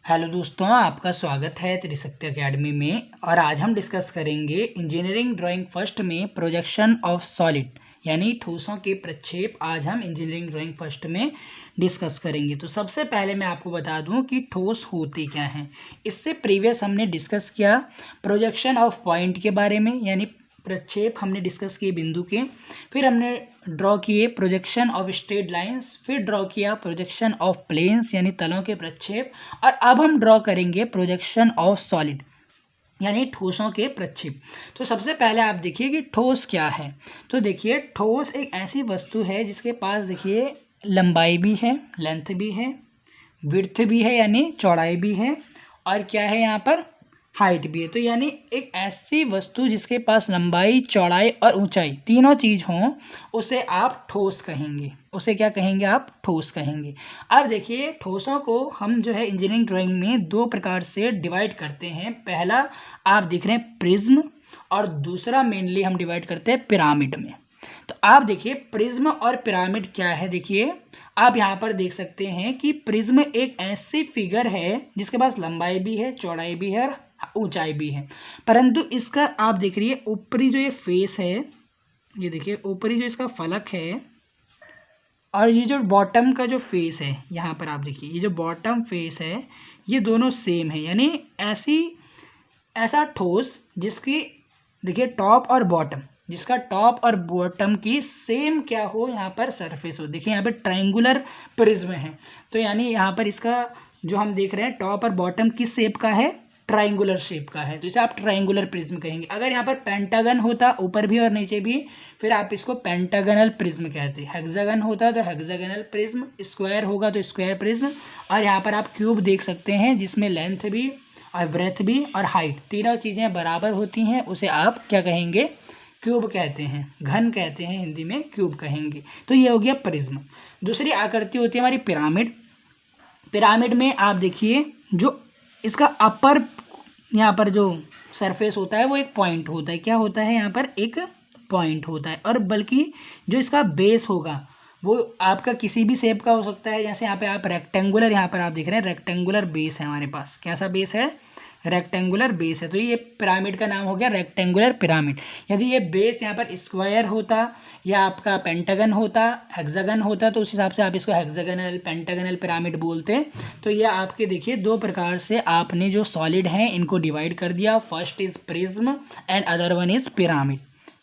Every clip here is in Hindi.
हेलो दोस्तों, आपका स्वागत है त्रिशक्ति एकेडमी में। और आज हम डिस्कस करेंगे इंजीनियरिंग ड्राइंग फर्स्ट में प्रोजेक्शन ऑफ सॉलिड यानी ठोसों के प्रक्षेप। आज हम इंजीनियरिंग ड्राइंग फर्स्ट में डिस्कस करेंगे। तो सबसे पहले मैं आपको बता दूं कि ठोस होते क्या हैं। इससे प्रीवियस हमने डिस्कस किया प्रोजेक्शन ऑफ पॉइंट के बारे में, यानी प्रक्षेप हमने डिस्कस किए बिंदु के। फिर हमने ड्रॉ किए प्रोजेक्शन ऑफ स्ट्रेट लाइंस, फिर ड्रॉ किया प्रोजेक्शन ऑफ प्लेन्स यानी तलों के प्रक्षेप, और अब हम ड्रॉ करेंगे प्रोजेक्शन ऑफ सॉलिड यानी ठोसों के प्रक्षेप। तो सबसे पहले आप देखिए कि ठोस क्या है। तो देखिए, ठोस एक ऐसी वस्तु है जिसके पास देखिए लंबाई भी है, लेंथ भी है, विड्थ भी है यानी चौड़ाई भी है, और क्या है यहाँ पर हाइट भी है। तो यानी एक ऐसी वस्तु जिसके पास लंबाई, चौड़ाई और ऊंचाई तीनों चीज़ हों, उसे आप ठोस कहेंगे। उसे क्या कहेंगे? आप ठोस कहेंगे। अब देखिए, ठोसों को हम जो है इंजीनियरिंग ड्राइंग में दो प्रकार से डिवाइड करते हैं। पहला आप देख रहे हैं प्रिज्म, और दूसरा मेनली हम डिवाइड करते हैं पिरामिड में। तो आप देखिए प्रिज्म और पिरामिड क्या है। देखिए आप यहाँ पर देख सकते हैं कि प्रिज्म एक ऐसी फिगर है जिसके पास लंबाई भी है, चौड़ाई भी है और ऊंचाई भी है, परंतु इसका आप देख रही है ऊपरी जो ये फेस है, ये देखिए ऊपरी जो इसका फलक है, और ये जो बॉटम का जो फेस है, यहाँ पर आप देखिए ये जो बॉटम फेस है, ये दोनों सेम है। यानी ऐसा ठोस जिसकी देखिए टॉप और बॉटम, जिसका टॉप और बॉटम की सेम क्या हो, यहाँ पर सरफेस हो। देखिए यहाँ पर ट्रायंगुलर प्रिज्म है, तो यानी यहाँ पर इसका जो हम देख रहे हैं टॉप और बॉटम किस शेप का है? ट्रायंगुलर शेप का है, तो इसे आप ट्रायंगुलर प्रिज्म कहेंगे। अगर यहाँ पर पेंटागन होता ऊपर भी और नीचे भी, फिर आप इसको पेंटागनल प्रिज्म कहते हैं। हेक्सागन होता तो हेक्सागनल प्रिज्म, स्क्वायर होगा तो स्क्वायर प्रिज्म, और यहाँ पर आप क्यूब देख सकते हैं जिसमें लेंथ भी और ब्रेथ भी और हाइट तीनों चीज़ें बराबर होती हैं, उसे आप क्या कहेंगे? क्यूब कहते हैं, घन कहते हैं, हिंदी में क्यूब कहेंगे। तो ये हो गया प्रिज्म। दूसरी आकृति होती है हमारी पिरामिड। पिरामिड में आप देखिए जो इसका अपर यहाँ पर जो सरफेस होता है वो एक पॉइंट होता है। क्या होता है? यहाँ पर एक पॉइंट होता है, और बल्कि जो इसका बेस होगा वो आपका किसी भी शेप का हो सकता है। जैसे यहाँ पे आप रेक्टेंगुलर, यहाँ पर आप देख रहे हैं रेक्टेंगुलर बेस है हमारे पास। कैसा बेस है? रेक्टेंगुलर बेस है। तो ये पिरामिड का नाम हो गया रेक्टेंगुलर पिरामिड। यदि ये बेस यहाँ पर स्क्वायर होता या आपका पेंटागन होता, हेक्सागन होता, तो उस हिसाब से आप इसको हेक्सागनल, पेंटागनल पिरामिड बोलते। तो ये आपके देखिए दो प्रकार से आपने जो सॉलिड हैं इनको डिवाइड कर दिया। First is prism and other one is pyramid.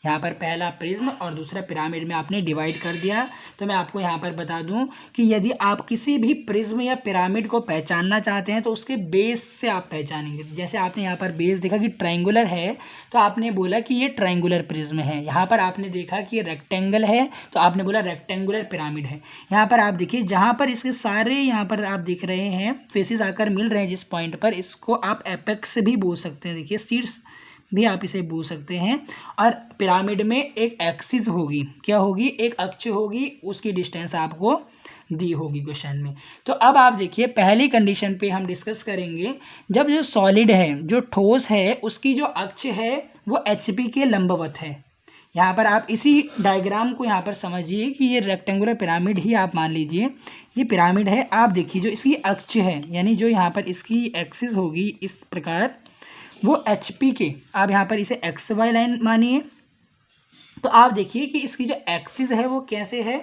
यहाँ पर पहला प्रिज्म और दूसरा पिरामिड में आपने डिवाइड कर दिया। तो मैं आपको यहाँ पर बता दूं कि यदि आप किसी भी प्रिज्म या पिरामिड को पहचानना चाहते हैं तो उसके बेस से आप पहचानेंगे। जैसे आपने यहाँ पर बेस देखा कि ट्रायंगुलर है, तो आपने बोला कि ये ट्रायंगुलर प्रिज्म है। यहाँ पर आपने देखा कि ये रेक्टेंगल है, तो आपने बोला रेक्टेंगुलर पिरामिड है। यहाँ पर आप देखिए जहाँ पर इसके सारे यहाँ पर आप दिख रहे हैं फेसेस आकर मिल रहे हैं जिस पॉइंट पर, इसको आप एपेक्स भी बोल सकते हैं। देखिए शीर्ष भी आप इसे बोल सकते हैं। और पिरामिड में एक एक्सिस होगी, क्या होगी? एक अक्ष होगी, उसकी डिस्टेंस आपको दी होगी क्वेश्चन में। तो अब आप देखिए पहली कंडीशन पे हम डिस्कस करेंगे, जब जो सॉलिड है, जो ठोस है, उसकी जो अक्ष है वो HP के लंबवत है। यहाँ पर आप इसी डायग्राम को यहाँ पर समझिए कि ये रेक्टेंगुलर पिरामिड ही आप मान लीजिए ये पिरामिड है। आप देखिए जो इसकी अक्ष है, यानी जो यहाँ पर इसकी एक्सिस होगी इस प्रकार, वो HP के, आप यहाँ पर इसे XY लाइन मानिए। तो आप देखिए कि इसकी जो एक्सिस है वो कैसे है?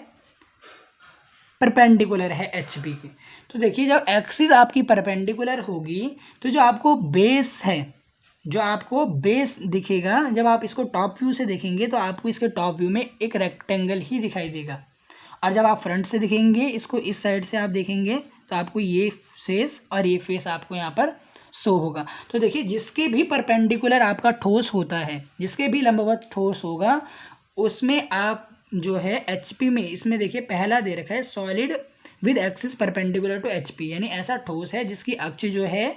परपेंडिकुलर है HP के। तो देखिए जब एक्सिस आपकी परपेंडिकुलर होगी तो जो आपको बेस है, जो आपको बेस दिखेगा, जब आप इसको टॉप व्यू से देखेंगे तो आपको इसके टॉप व्यू में एक रेक्टेंगल ही दिखाई देगा, और जब आप फ्रंट से देखेंगे, इसको इस साइड से आप देखेंगे, तो आपको ये फेस और ये फेस आपको यहाँ पर शो होगा। तो देखिए जिसके भी परपेंडिकुलर आपका ठोस होता है, जिसके भी लंबवत ठोस होगा, उसमें आप जो है HP में, इसमें देखिए पहला दे रखा है solid with axis perpendicular to HP, यानी ऐसा ठोस है जिसकी अक्ष जो है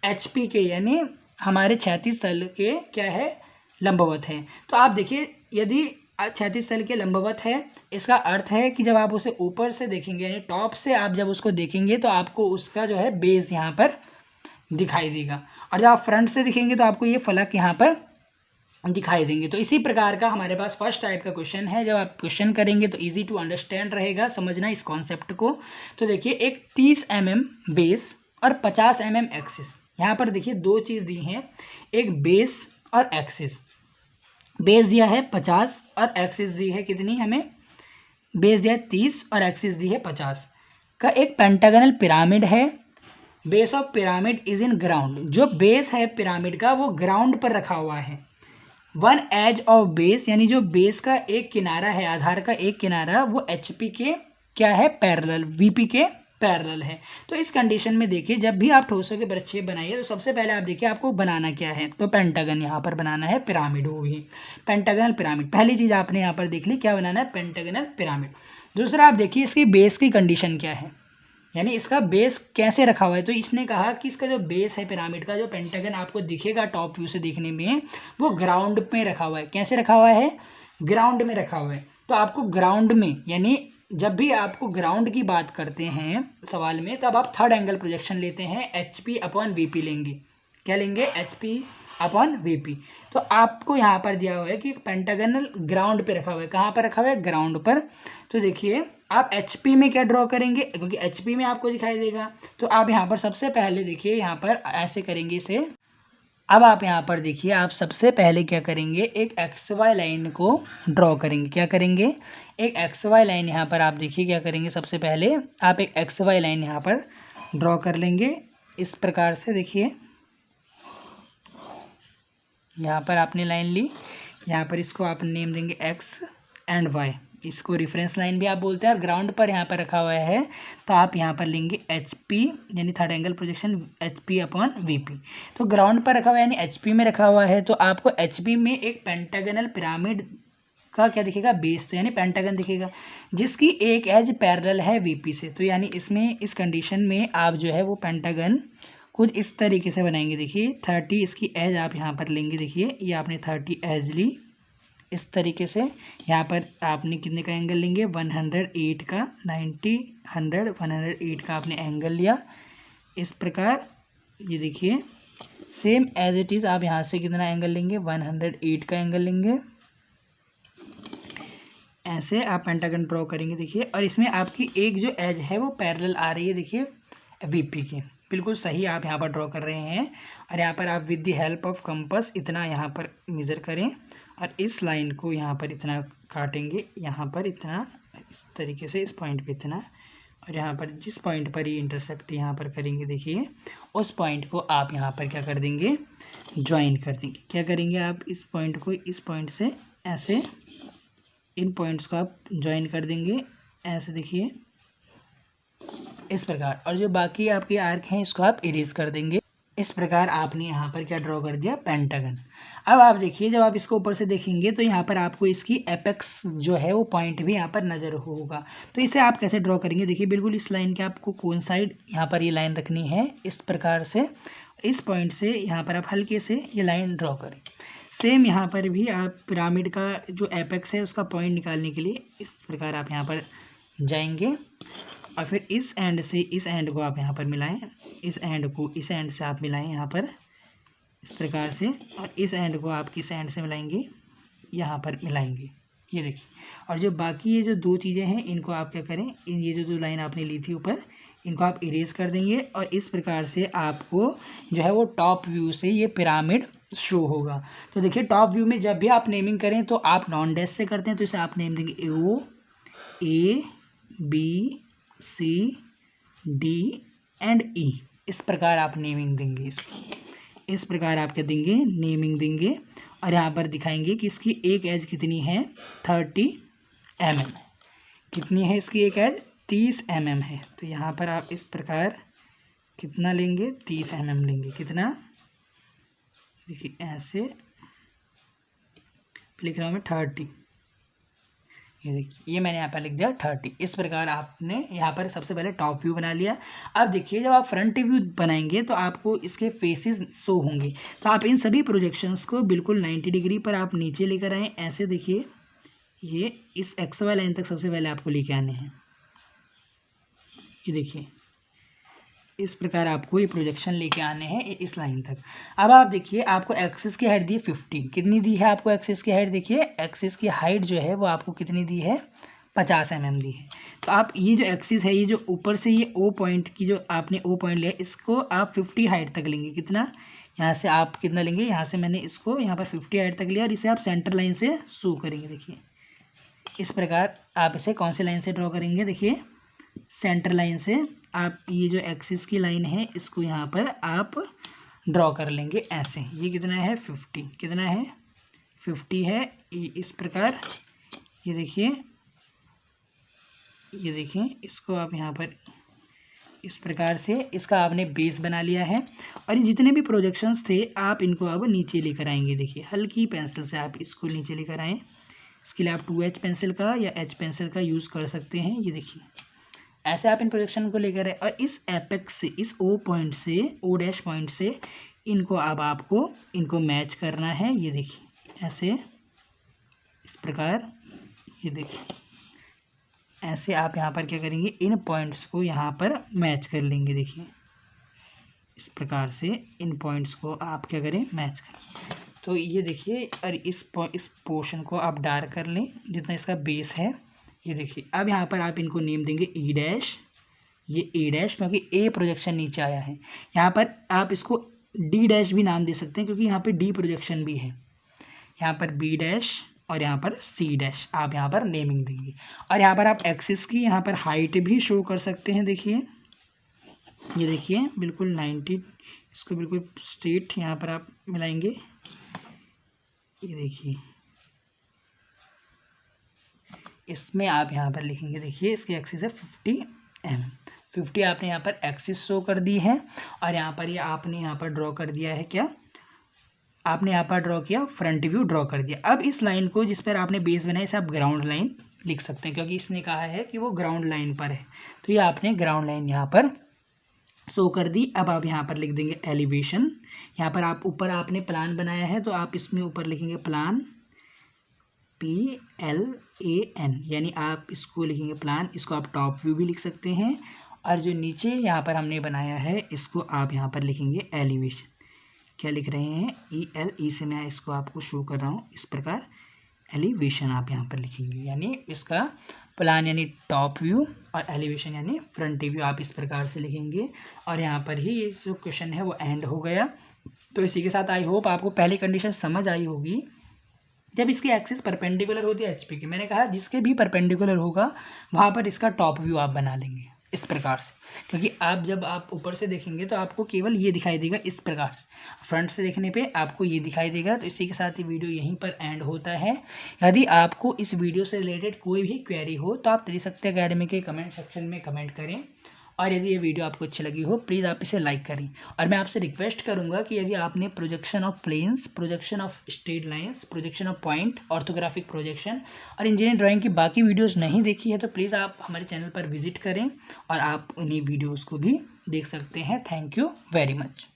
HP के यानी हमारे क्षैतिज तल के क्या है? लंबवत है। तो आप देखिए यदि क्षैतिज तल के लंबवत है, इसका अर्थ है कि जब आप उसे ऊपर से देखेंगे, यानी टॉप से आप जब उसको देखेंगे तो आपको उसका जो है बेस यहाँ पर दिखाई देगा, और जब आप फ्रंट से दिखेंगे तो आपको ये फलक यहाँ पर दिखाई देंगे। तो इसी प्रकार का हमारे पास फर्स्ट टाइप का क्वेश्चन है। जब आप क्वेश्चन करेंगे तो इजी टू अंडरस्टैंड रहेगा, समझना इस कॉन्सेप्ट को। तो देखिए एक 30 mm बेस और 50 mm एक्सिस। यहाँ पर देखिए दो चीज़ दी हैं, एक बेस और एक्सिस। बेस दिया है 50 और एक्सिस दी है कितनी हमें, बेस दिया है 30 और एक्सिस दी है 50 का एक पेंटागनल पिरामिड है। Base of pyramid is in ground, जो बेस है पिरामिड का वो ग्राउंड पर रखा हुआ है। वन एज ऑफ बेस, यानी जो बेस का एक किनारा है, आधार का एक किनारा, वो HP के क्या है, पैरेलल, VP के पैरेलल है। तो इस कंडीशन में देखिए जब भी आप ठोसों के प्रक्षेप बनाइए तो सबसे पहले आप देखिए आपको बनाना क्या है, तो पेंटागन यहाँ पर बनाना है, पिरामिड, वो भी पेंटागनल पिरामिड। पहली चीज़ आपने यहाँ पर देख ली, क्या बनाना है, पेंटागनल पिरामिड। दूसरा आप देखिए इसकी बेस की कंडीशन क्या है, यानी इसका बेस कैसे रखा हुआ है। तो इसने कहा कि इसका जो बेस है पिरामिड का, जो पेंटागन आपको दिखेगा टॉप व्यू से देखने में, वो ग्राउंड में रखा हुआ है। कैसे रखा हुआ है, ग्राउंड में रखा हुआ है। तो आपको ग्राउंड में, यानी जब भी आपको ग्राउंड की बात करते हैं सवाल में, तब आप थर्ड एंगल प्रोजेक्शन लेते हैं, HP/VP लेंगे। क्या लेंगे, HP/VP। तो आपको यहाँ पर दिया हुआ है कि पेंटागनल ग्राउंड पे रखा हुआ है। कहाँ पर रखा हुआ है, ग्राउंड पर। तो देखिए आप HP में क्या ड्रॉ करेंगे, क्योंकि HP में आपको दिखाई देगा। तो आप यहाँ पर सबसे पहले देखिए, यहाँ पर ऐसे करेंगे इसे। अब आप यहाँ पर देखिए, आप सबसे पहले क्या करेंगे, एक XY लाइन को ड्रॉ करेंगे। क्या करेंगे, एक XY लाइन यहाँ पर आप देखिए क्या करेंगे, सबसे पहले आप एक XY लाइन यहाँ पर ड्रॉ कर लेंगे इस प्रकार से। देखिए यहाँ पर आपने लाइन ली, यहाँ पर इसको आप नेम देंगे X एंड Y, इसको रेफरेंस लाइन भी आप बोलते हैं। और ग्राउंड पर यहाँ पर रखा हुआ है, तो आप यहाँ पर लेंगे HP, यानी थर्ड एंगल प्रोजेक्शन HP/VP। तो ग्राउंड पर रखा हुआ है यानी HP में रखा हुआ है, तो आपको HP में एक पेंटागनल पिरामिड का क्या दिखेगा, बेस, तो यानी पेंटागन दिखेगा, जिसकी एक एज पैरेलल है VP से। तो यानी इसमें, इस कंडीशन में आप जो है वो पेंटागन कुछ इस तरीके से बनाएंगे। देखिए 30 इसकी एज आप यहाँ पर लेंगे। देखिए ये आपने 30 एज ली इस तरीके से। यहाँ पर आपने कितने का एंगल लेंगे, 108 का, 90, 100, 108 का आपने एंगल लिया इस प्रकार। ये देखिए सेम एज इट इज़ आप यहाँ से कितना एंगल लेंगे, 108 का एंगल लेंगे। ऐसे आप पेंटागन ड्रॉ करेंगे। देखिए, और इसमें आपकी एक जो एज है वो पैरेलल आ रही है, देखिए VP की, बिल्कुल सही आप यहाँ पर ड्रॉ कर रहे हैं। और यहाँ पर आप with the help of compass इतना यहाँ पर मेज़र करें, और इस लाइन को यहाँ पर इतना काटेंगे, यहाँ पर इतना, इस तरीके से इस पॉइंट पे इतना, और यहाँ पर जिस पॉइंट पर ये इंटरसेक्ट यहाँ पर करेंगे, देखिए उस पॉइंट को आप यहाँ पर क्या कर देंगे, ज्वाइन कर देंगे। क्या करेंगे आप, इस पॉइंट को इस पॉइंट से ऐसे, इन पॉइंट्स को आप ज्वाइन कर देंगे ऐसे, देखिए इस प्रकार। और जो बाकी आपके आर्क हैं इसको आप इरेज कर देंगे। इस प्रकार आपने यहाँ पर क्या ड्रॉ कर दिया, पेंटागन। अब आप देखिए जब आप इसको ऊपर से देखेंगे तो यहाँ पर आपको इसकी एपेक्स जो है वो पॉइंट भी यहाँ पर नज़र होगा। तो इसे आप कैसे ड्रॉ करेंगे, देखिए बिल्कुल इस लाइन के आपको कौन साइड यहाँ पर ये लाइन रखनी है इस प्रकार से। इस पॉइंट से यहाँ पर आप हल्के से ये लाइन ड्रॉ करें। सेम यहाँ पर भी आप पिरामिड का जो एपेक्स है उसका पॉइंट निकालने के लिए इस प्रकार आप यहाँ पर जाएंगे, और फिर इस एंड से इस एंड को आप यहाँ पर मिलाएं, इस एंड को इस एंड से आप मिलाएं यहाँ पर इस प्रकार से, और इस एंड को आप किस एंड से मिलाएंगे, यहाँ पर मिलाएंगे। ये देखिए, और जो बाकी ये जो दो चीज़ें हैं इनको आप क्या करें, इन ये जो लाइन आपने ली थी ऊपर, इनको आप इरेज कर देंगे। और इस प्रकार से आपको जो है वो टॉप व्यू से ये पिरामिड शो होगा। तो देखिए टॉप व्यू में जब भी आप नेमिंग करें तो आप नॉन डैश से करते हैं, तो इसे आप नेम देंगे O A B C D and E। इस प्रकार आप नेमिंग देंगे इसको, इस प्रकार आप क्या देंगे, नेमिंग देंगे। और यहाँ पर दिखाएंगे कि इसकी एक एज कितनी है, 30 mm। कितनी है इसकी एक एज, 30 mm है। तो यहाँ पर आप इस प्रकार कितना लेंगे, 30 mm लेंगे। कितना, देखिए ऐसे लिख रहा हूँ मैं 30, ये देखिए ये मैंने यहाँ पर लिख दिया 30। इस प्रकार आपने यहाँ पर सबसे पहले टॉप व्यू बना लिया। अब देखिए जब आप फ्रंट व्यू बनाएंगे तो आपको इसके फेसेस शो होंगे। तो आप इन सभी प्रोजेक्शंस को बिल्कुल 90 डिग्री पर आप नीचे लेकर आएँ। ऐसे देखिए ये इस XY लाइन तक सबसे पहले आपको लेके आने हैं। ये देखिए इस प्रकार आपको ये प्रोजेक्शन लेके आने हैं इस लाइन तक। अब आप देखिए आपको एक्सिस की हाइट दी है 50। कितनी दी है आपको एक्सिस की हाइट, देखिए एक्सिस की हाइट जो है वो आपको कितनी दी है, 50 mm दी है। तो आप ये जो एक्सिस है, ये जो ऊपर से ये ओ पॉइंट की जो आपने ओ पॉइंट लिया, इसको आप 50 हाइट तक लेंगे। कितना, यहाँ से आप कितना लेंगे, यहाँ से मैंने इसको यहाँ पर 50 हाइट तक लिया और इसे आप सेंटर लाइन से शो करेंगे। देखिए इस प्रकार आप इसे कौन सी लाइन से ड्रॉ करेंगे, देखिए सेंटर लाइन से आप ये जो एक्सिस की लाइन है इसको यहाँ पर आप ड्रॉ कर लेंगे ऐसे। ये कितना है 50, कितना है 50 है। इस प्रकार ये देखिए इसको आप यहाँ पर इस प्रकार से इसका आपने बेस बना लिया है। और ये जितने भी प्रोजेक्शंस थे आप इनको अब नीचे लेकर आएंगे। देखिए हल्की पेंसिल से आप इसको नीचे लेकर आएँ। इसके लिए आप 2H पेंसिल का या H पेंसिल का यूज़ कर सकते हैं। ये देखिए ऐसे आप इन प्रोजेक्शन को लेकर आए और इस एपेक्स से, इस O पॉइंट से, O डैश पॉइंट से इनको अब आपको इनको मैच करना है। ये देखिए ऐसे इस प्रकार, ये देखिए ऐसे आप यहाँ पर क्या करेंगे, इन पॉइंट्स को यहाँ पर मैच कर लेंगे। देखिए इस प्रकार से इन पॉइंट्स को आप क्या करें, मैच करें। तो ये देखिए और इस पोर्शन को आप डार्क कर लें जितना इसका बेस है। ये देखिए अब यहाँ पर आप इनको नेम देंगे ई डैश, ये ए डैश क्योंकि ए प्रोजेक्शन नीचे आया है। यहाँ पर आप इसको डी डैश भी नाम दे सकते हैं क्योंकि यहाँ पर डी प्रोजेक्शन भी है। यहाँ पर बी डैश और यहाँ पर सी डैश आप यहाँ पर नेमिंग देंगे। और यहाँ पर आप एक्सिस की यहाँ पर हाइट भी शो कर सकते हैं। देखिए ये देखिए बिल्कुल 90, इसको बिल्कुल स्ट्रेट यहाँ पर आप मिलाएंगे। ये देखिए इसमें आप यहाँ पर लिखेंगे, देखिए इसकी एक्सिस है 50 mm। 50 आपने यहाँ पर एक्सिस शो कर दी है और यहाँ पर ये आपने यहाँ पर ड्रॉ कर दिया है, क्या आपने यहाँ पर ड्रॉ किया, फ्रंट व्यू ड्रॉ कर दिया। अब इस लाइन को जिस पर आपने बेस बनाया इसे आप ग्राउंड लाइन लिख सकते हैं क्योंकि इसने कहा है कि वो ग्राउंड लाइन पर है। तो ये आपने ग्राउंड लाइन यहाँ पर शो कर दी। अब आप यहाँ पर लिख देंगे एलिवेशन। यहाँ पर आप ऊपर आपने प्लान बनाया है तो आप इसमें ऊपर लिखेंगे प्लान, PLAN, यानी आप इसको लिखेंगे प्लान। इसको आप टॉप व्यू भी लिख सकते हैं। और जो नीचे यहाँ पर हमने बनाया है इसको आप यहाँ पर लिखेंगे एलिवेशन। क्या लिख रहे हैं, EL से मैं इसको आपको शो कर रहा हूँ। इस प्रकार एलिवेशन आप यहाँ पर लिखेंगे, यानी इसका प्लान यानी टॉप व्यू और एलिवेशन यानी फ्रंट व्यू आप इस प्रकार से लिखेंगे। और यहाँ पर ही ये जो क्वेश्चन है वो एंड हो गया। तो इसी के साथ आई होप आपको पहली कंडीशन समझ आई होगी। जब इसकी एक्सिस परपेंडिकुलर होती है HP की, मैंने कहा जिसके भी परपेंडिकुलर होगा वहाँ पर इसका टॉप व्यू आप बना लेंगे इस प्रकार से, क्योंकि आप जब आप ऊपर से देखेंगे तो आपको केवल ये दिखाई देगा इस प्रकार से, फ्रंट से देखने पे आपको ये दिखाई देगा। तो इसी के साथ ये वीडियो यहीं पर एंड होता है। यदि आपको इस वीडियो से रिलेटेड कोई भी क्वेरी हो तो आप त्रिशक्ति एकेडमी के कमेंट सेक्शन में कमेंट करें। और यदि ये वीडियो आपको अच्छी लगी हो प्लीज़ आप इसे लाइक करें। और मैं आपसे रिक्वेस्ट करूंगा कि यदि आपने projection of planes, projection of straight lines, projection of point, orthographic projection और इंजीनियरिंग ड्राइंग की बाकी वीडियोस नहीं देखी है तो प्लीज़ आप हमारे चैनल पर विजिट करें और आप उन्हीं वीडियोज़ को भी देख सकते हैं। Thank you very much.